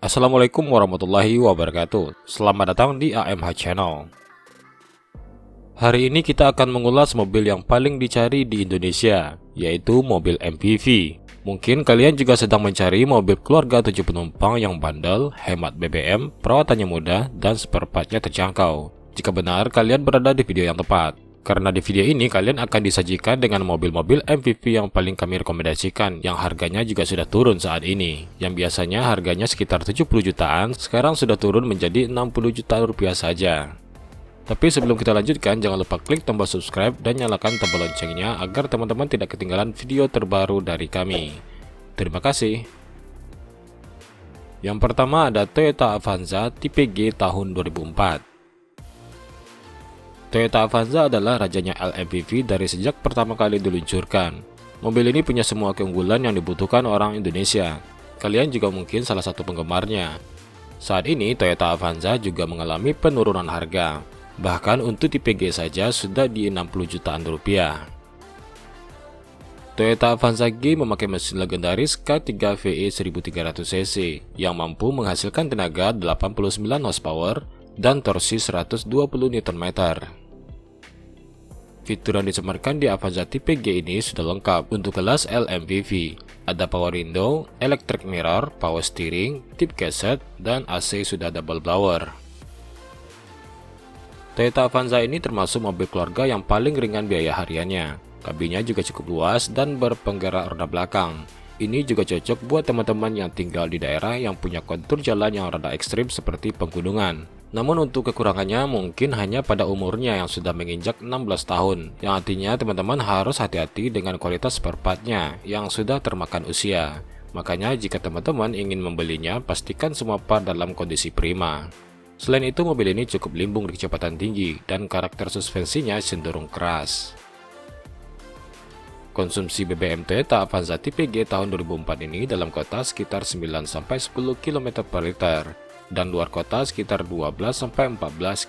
Assalamualaikum warahmatullahi wabarakatuh. Selamat datang di AMH Channel. Hari ini kita akan mengulas mobil yang paling dicari di Indonesia, yaitu mobil MPV. Mungkin kalian juga sedang mencari mobil keluarga 7 penumpang yang bandel, hemat BBM, perawatannya mudah, dan spare part-nya terjangkau. Jika benar, kalian berada di video yang tepat. Karena di video ini kalian akan disajikan dengan mobil-mobil MPV yang paling kami rekomendasikan, yang harganya juga sudah turun saat ini. Yang biasanya harganya sekitar 70 jutaan, sekarang sudah turun menjadi 60 juta rupiah saja. Tapi sebelum kita lanjutkan, jangan lupa klik tombol subscribe dan nyalakan tombol loncengnya agar teman-teman tidak ketinggalan video terbaru dari kami. Terima kasih. Yang pertama ada Toyota Avanza tipe G tahun 2004. Toyota Avanza adalah rajanya LMPV dari sejak pertama kali diluncurkan. Mobil ini punya semua keunggulan yang dibutuhkan orang Indonesia. Kalian juga mungkin salah satu penggemarnya. Saat ini Toyota Avanza juga mengalami penurunan harga. Bahkan untuk tipe G saja sudah di 60 jutaan rupiah. Toyota Avanza G memakai mesin legendaris K3VE 1300cc yang mampu menghasilkan tenaga 89 horsepower dan torsi 120 Nm. Fitur yang disematkan di Avanza tipe G ini sudah lengkap untuk kelas LMPV. Ada power window, electric mirror, power steering, tip cassette, dan AC sudah double blower. Toyota Avanza ini termasuk mobil keluarga yang paling ringan biaya hariannya. Kabinnya juga cukup luas dan berpenggerak roda belakang. Ini juga cocok buat teman-teman yang tinggal di daerah yang punya kontur jalan yang rada ekstrim seperti pegunungan. Namun untuk kekurangannya mungkin hanya pada umurnya yang sudah menginjak 16 tahun, yang artinya teman-teman harus hati-hati dengan kualitas spare part-nya yang sudah termakan usia. Makanya jika teman-teman ingin membelinya, pastikan semua part dalam kondisi prima. Selain itu, mobil ini cukup limbung di kecepatan tinggi dan karakter suspensinya cenderung keras. Konsumsi BBM Toyota Avanza tipe G tahun 2004 ini dalam kota sekitar 9-10 km per liter. Dan luar kota sekitar 12-14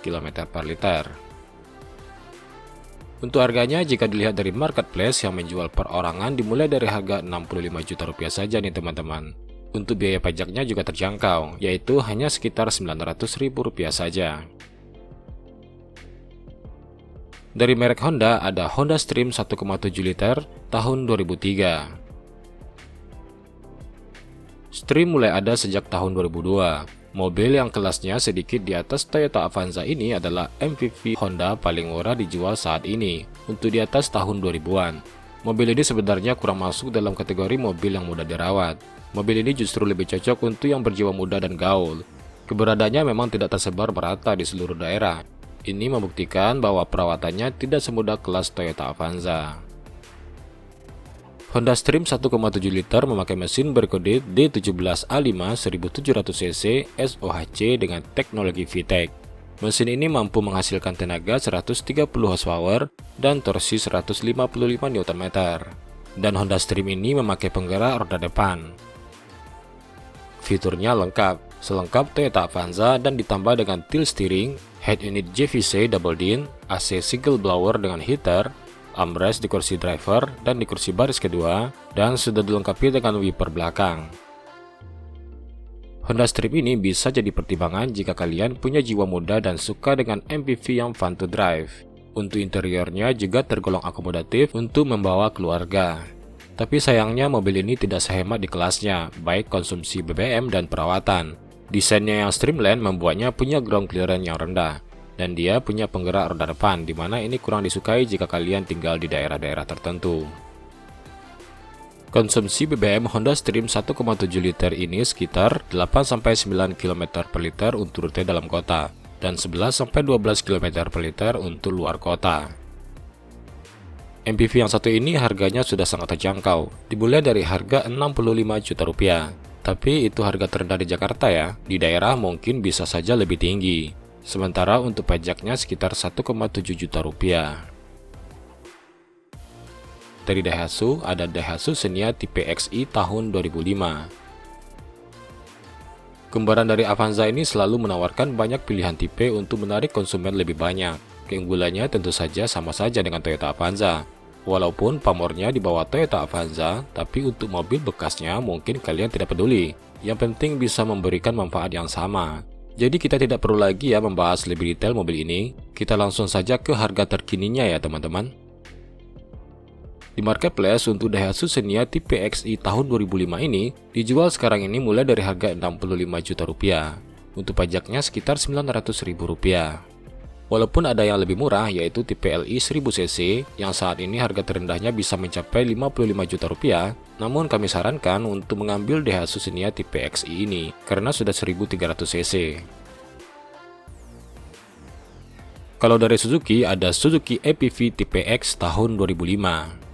km per liter. Untuk harganya jika dilihat dari marketplace yang menjual perorangan dimulai dari harga 65 juta rupiah saja nih teman-teman. Untuk biaya pajaknya juga terjangkau, yaitu hanya sekitar 900 ribu rupiah saja. Dari merek Honda ada Honda Stream 1,7 liter tahun 2003. Stream mulai ada sejak tahun 2002. Mobil yang kelasnya sedikit di atas Toyota Avanza ini adalah MPV Honda paling murah dijual saat ini, untuk di atas tahun 2000-an. Mobil ini sebenarnya kurang masuk dalam kategori mobil yang mudah dirawat. Mobil ini justru lebih cocok untuk yang berjiwa muda dan gaul. Keberadaannya memang tidak tersebar merata di seluruh daerah. Ini membuktikan bahwa perawatannya tidak semudah kelas Toyota Avanza. Honda Stream 1,7 liter memakai mesin berkode D17A5 1700cc SOHC dengan teknologi VTEC. Mesin ini mampu menghasilkan tenaga 130 horsepower dan torsi 155 Nm. Dan Honda Stream ini memakai penggerak roda depan. Fiturnya lengkap, selengkap Toyota Avanza dan ditambah dengan tilt steering, head unit JVC double din, AC single blower dengan heater, armrest di kursi driver dan di kursi baris kedua, dan sudah dilengkapi dengan wiper belakang. Honda Stream ini bisa jadi pertimbangan jika kalian punya jiwa muda dan suka dengan MPV yang fun to drive. Untuk interiornya juga tergolong akomodatif untuk membawa keluarga. Tapi sayangnya mobil ini tidak sehemat di kelasnya, baik konsumsi BBM dan perawatan. Desainnya yang streamline membuatnya punya ground clearance yang rendah. Dan dia punya penggerak roda depan, di mana ini kurang disukai jika kalian tinggal di daerah-daerah tertentu. Konsumsi BBM Honda Stream 1,7 liter ini sekitar 8-9 km per liter untuk rute dalam kota, dan 11-12 km per liter untuk luar kota. MPV yang satu ini harganya sudah sangat terjangkau, dimulai dari harga 65 juta rupiah. Tapi itu harga terendah di Jakarta ya, di daerah mungkin bisa saja lebih tinggi. Sementara untuk pajaknya sekitar 1,7 juta rupiah. Dari Daihatsu ada Daihatsu Xenia tipe XI tahun 2005. Kembaran dari Avanza ini selalu menawarkan banyak pilihan tipe untuk menarik konsumen lebih banyak. Keunggulannya tentu saja sama saja dengan Toyota Avanza. Walaupun pamornya di bawah Toyota Avanza, tapi untuk mobil bekasnya mungkin kalian tidak peduli. yang penting bisa memberikan manfaat yang sama. Jadi kita tidak perlu lagi ya membahas lebih detail mobil ini, kita langsung saja ke harga terkininya ya teman-teman. Di marketplace untuk Daihatsu Xenia tipe XI tahun 2005 ini dijual sekarang ini mulai dari harga 65 juta rupiah. Untuk pajaknya sekitar 900 ribu rupiah. Walaupun ada yang lebih murah yaitu tipe LI 1000cc yang saat ini harga terendahnya bisa mencapai 55 juta rupiah, namun kami sarankan untuk mengambil Daihatsu Xenia tipe XI ini karena sudah 1300cc. Kalau dari Suzuki ada Suzuki APV tipe X tahun 2005.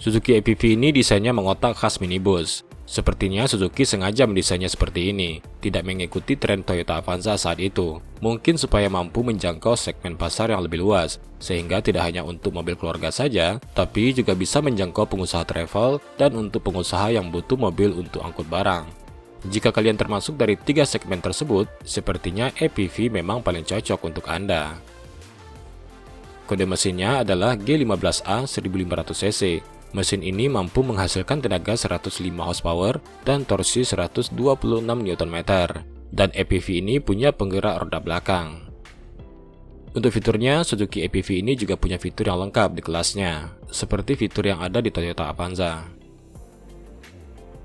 Suzuki APV ini desainnya mengotak khas minibus. Sepertinya Suzuki sengaja mendesainnya seperti ini, tidak mengikuti tren Toyota Avanza saat itu. Mungkin supaya mampu menjangkau segmen pasar yang lebih luas, sehingga tidak hanya untuk mobil keluarga saja, tapi juga bisa menjangkau pengusaha travel dan untuk pengusaha yang butuh mobil untuk angkut barang. Jika kalian termasuk dari 3 segmen tersebut, sepertinya APV memang paling cocok untuk Anda. Kode mesinnya adalah G15A 1500cc. Mesin ini mampu menghasilkan tenaga 105 horsepower dan torsi 126 Nm, dan APV ini punya penggerak roda belakang. Untuk fiturnya, Suzuki APV ini juga punya fitur yang lengkap di kelasnya, seperti fitur yang ada di Toyota Avanza.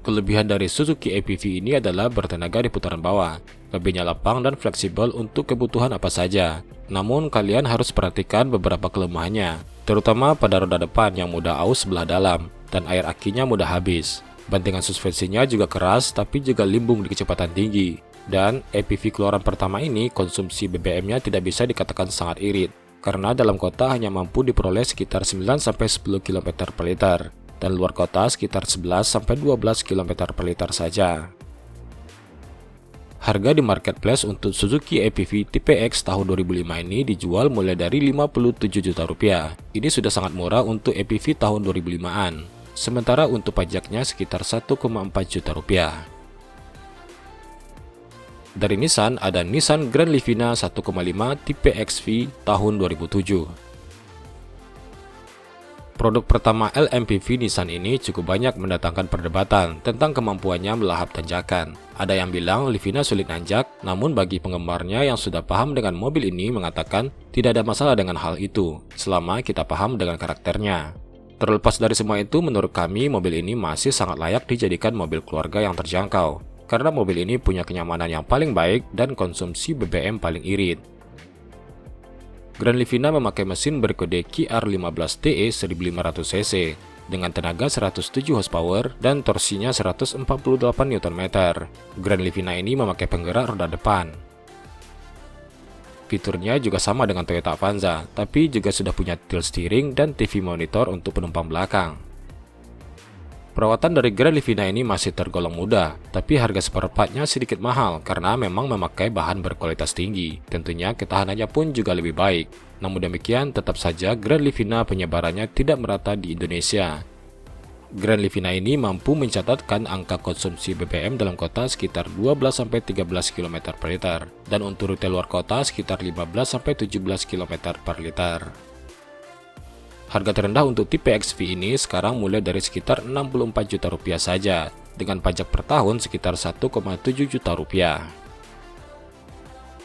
Kelebihan dari Suzuki APV ini adalah bertenaga di putaran bawah, kabinnya lapang dan fleksibel untuk kebutuhan apa saja. Namun kalian harus perhatikan beberapa kelemahannya, terutama pada roda depan yang mudah aus sebelah dalam dan air akinya mudah habis. Bantingan suspensinya juga keras tapi juga limbung di kecepatan tinggi. Dan APV keluaran pertama ini konsumsi BBM-nya tidak bisa dikatakan sangat irit, karena dalam kota hanya mampu diperoleh sekitar 9-10 km per liter, dan luar kota sekitar 11-12 km per liter saja. Harga di marketplace untuk Suzuki APV tipe X tahun 2005 ini dijual mulai dari 57 juta rupiah. Ini sudah sangat murah untuk APV tahun 2005-an. Sementara untuk pajaknya sekitar 1,4 juta rupiah. Dari Nissan ada Nissan Grand Livina 1,5 tipe XV tahun 2007. Produk pertama LMPV Nissan ini cukup banyak mendatangkan perdebatan tentang kemampuannya melahap tanjakan. Ada yang bilang Livina sulit nanjak, namun bagi penggemarnya yang sudah paham dengan mobil ini mengatakan tidak ada masalah dengan hal itu, selama kita paham dengan karakternya. Terlepas dari semua itu, menurut kami mobil ini masih sangat layak dijadikan mobil keluarga yang terjangkau, karena mobil ini punya kenyamanan yang paling baik dan konsumsi BBM paling irit. Grand Livina memakai mesin berkode QR15TE 1500cc dengan tenaga 107 horsepower dan torsinya 148 Nm. Grand Livina ini memakai penggerak roda depan. Fiturnya juga sama dengan Toyota Avanza, tapi juga sudah punya tilt steering dan TV monitor untuk penumpang belakang. Perawatan dari Grand Livina ini masih tergolong mudah, tapi harga spare part-nya sedikit mahal karena memang memakai bahan berkualitas tinggi. Tentunya ketahanannya pun juga lebih baik. Namun demikian, tetap saja Grand Livina penyebarannya tidak merata di Indonesia. Grand Livina ini mampu mencatatkan angka konsumsi BBM dalam kota sekitar 12-13 km per liter, dan untuk rute luar kota sekitar 15-17 km per liter. Harga terendah untuk tipe XV ini sekarang mulai dari sekitar 64 juta rupiah saja, dengan pajak per tahun sekitar 1,7 juta rupiah.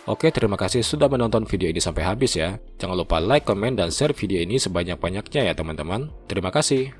Oke, terima kasih sudah menonton video ini sampai habis ya. Jangan lupa like, komen, dan share video ini sebanyak-banyaknya ya teman-teman. Terima kasih.